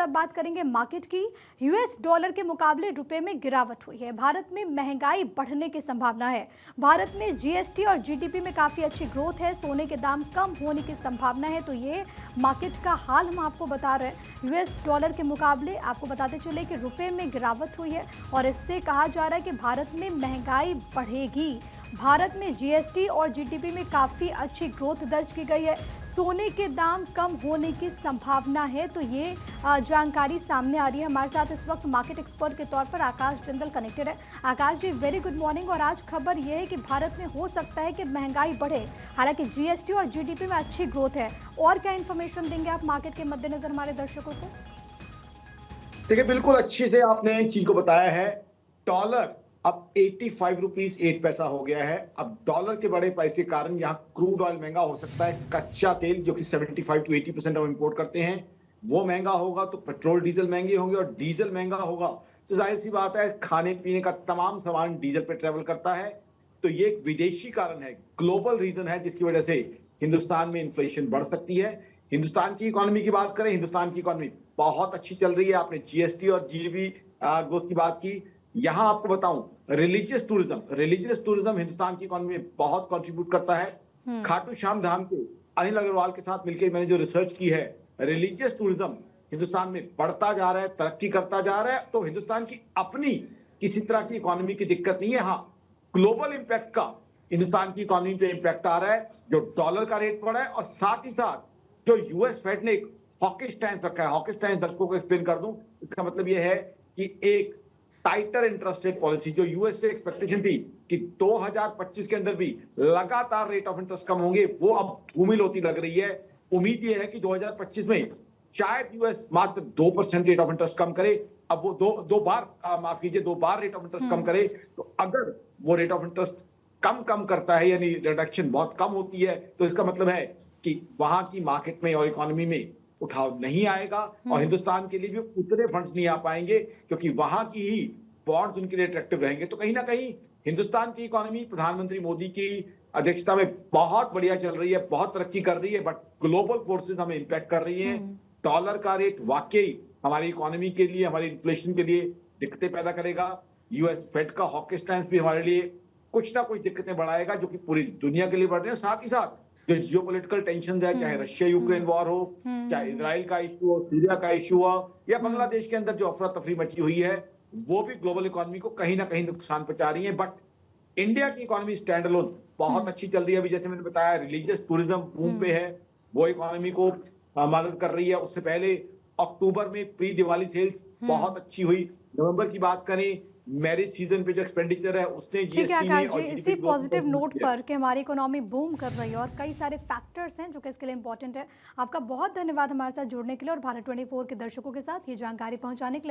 अब बात करेंगे मार्केट की। यूएस डॉलर के मुकाबले रुपए में गिरावट हुई है। भारत में महंगाई बढ़ने की संभावना है। भारत में जीएसटी और जीडीपी में काफ़ी अच्छी ग्रोथ है। सोने के दाम कम होने की संभावना है। तो ये मार्केट का हाल हम आपको बता रहे हैं। यूएस डॉलर के मुकाबले आपको बताते चले कि रुपए में गिरावट हुई है और इससे कहा जा रहा है कि भारत में महंगाई बढ़ेगी। भारत में जीएसटी और जीडीपी में काफ़ी अच्छी ग्रोथ दर्ज की गई है। सोने के दाम कम होने की संभावना है। तो ये जानकारी सामने आ रही है। हमारे साथ इस वक्त मार्केट एक्सपर्ट के तौर पर आकाश जिंदल कनेक्टेड है। आकाश जी, वेरी गुड मॉर्निंग। और आज खबर ये है कि भारत में हो सकता है कि महंगाई बढ़े, हालांकि जीएसटी और जीडीपी में अच्छी ग्रोथ है। और क्या इन्फॉर्मेशन देंगे आप मार्केट के मद्देनजर हमारे दर्शकों को? देखिए, बिल्कुल अच्छे से आपने चीज को बताया है। डॉलर अब 85 रुपीज 8 पैसा हो गया है। अब डॉलर के बड़े पैसे के कारण यहाँ क्रूड ऑयल महंगा हो सकता है। कच्चा तेल जो कि 75 to 80% हम इंपोर्ट करते हैं वो महंगा होगा, तो पेट्रोल डीजल महंगे होंगे, और डीजल महंगा होगा तो जाहिर सी बात है खाने पीने का तमाम सामान डीजल पे ट्रेवल करता है। तो ये एक विदेशी कारण है, ग्लोबल रीजन है, जिसकी वजह से हिंदुस्तान में इन्फ्लेशन बढ़ सकती है। हिंदुस्तान की इकोनॉमी की बात करें, हिंदुस्तान की इकोनॉमी बहुत अच्छी चल रही है। आपने जीएसटी और जीडीपी ग्रोथ की बात की। यहां आपको बताऊं, रिलीजियस टूरिज्म हिंदुस्तान की इकोनॉमी में बहुत कंट्रीब्यूट करता है। खाटू श्याम धाम के अनिल अग्रवाल के साथ मिलकर मैंने जो रिसर्च की है, रिलीजियस टूरिज्म हिंदुस्तान में बढ़ता जा रहा है, तरक्की करता जा रहा है। तो हिंदुस्तान की अपनी किसी तरह की इकोनॉमी की दिक्कत नहीं है। हाँ, ग्लोबल इंपैक्ट का हिंदुस्तान की इकोनॉमी पे इंपैक्ट आ रहा है, जो डॉलर का रेट बढ़ा है, और साथ ही साथ जो यूएस फेड ने एक हॉकिश स्टैंड रखा है। हॉकिश स्टैंड दर्शकों को एक्सप्लेन कर दूं, इसका मतलब यह है कि एक टाइटर इंटरेस्ट रेट पॉलिसी, जो यूएस से एक्सपेक्टेशन थी कि 2025 के अंदर भी लगातार रेट ऑफ इंटरेस्ट कम होंगे, वो अब धूमिल होती लग रही है। उम्मीद यह है कि 2025 में शायद यूएस मात्र 2% रेट ऑफ इंटरेस्ट कम करे। अब वो दो बार माफ कीजिए, 2 बार रेट ऑफ इंटरेस्ट कम करे। तो अगर वो रेट ऑफ इंटरेस्ट कम करता है, यानी रिडक्शन बहुत कम होती है, तो इसका मतलब है कि वहां की मार्केट में और इकोनॉमी में उठाव नहीं आएगा, और हिंदुस्तान के लिए भी उतने फंड्स नहीं आ पाएंगे, क्योंकि वहां की ही बॉन्ड्स उनके लिए अट्रैक्टिव रहेंगे। तो कहीं ना कहीं हिंदुस्तान की इकोनॉमी प्रधानमंत्री मोदी की अध्यक्षता में बहुत बढ़िया चल रही है, बहुत तरक्की कर रही है, बट ग्लोबल फोर्सेस हमें इंपैक्ट कर रही हैं। डॉलर का रेट वाकई हमारी इकोनॉमी के लिए, हमारी इन्फ्लेशन के लिए दिक्कतें पैदा करेगा। यूएस फेड का हॉकिश स्टैंड भी हमारे लिए कुछ ना कुछ दिक्कतें बढ़ाएगा, जो कि पूरी दुनिया के लिए बढ़ रहे हैं। साथ ही साथ जो जियोपॉलिटिकल टेंशन है, चाहे रशिया यूक्रेन वॉर हो, चाहे इजराइल का इशू हो, सीरिया का इशू हो, या बांग्लादेश के अंदर जो अफरा तफरी मची हुई है, वो भी ग्लोबल इकोनॉमी को कहीं ना कहीं नुकसान पहुंचा रही है। बट इंडिया की इकोनॉमी स्टैंड अलोन बहुत अच्छी चल रही है। अभी जैसे मैंने बताया, रिलीजियस टूरिज्म बूम पे है, वो इकोनॉमी को मदद कर रही है। उससे पहले अक्टूबर में प्री दिवाली सेल्स बहुत अच्छी हुई। नवंबर की बात करें, मैरिज सीजन पे जो एक्सपेंडिचर है उसने ठीक है जीएसटी में आकाश और जी, जीडीपी इसी ग्रोथ पॉजिटिव में नोट पर कि हमारी इकोनॉमी बूम कर रही है और कई सारे फैक्टर्स हैं जो कि इसके लिए इंपॉर्टेंट है। आपका बहुत धन्यवाद हमारे साथ जुड़ने के लिए और भारत 24 के दर्शकों के साथ ये जानकारी पहुंचाने के लिए।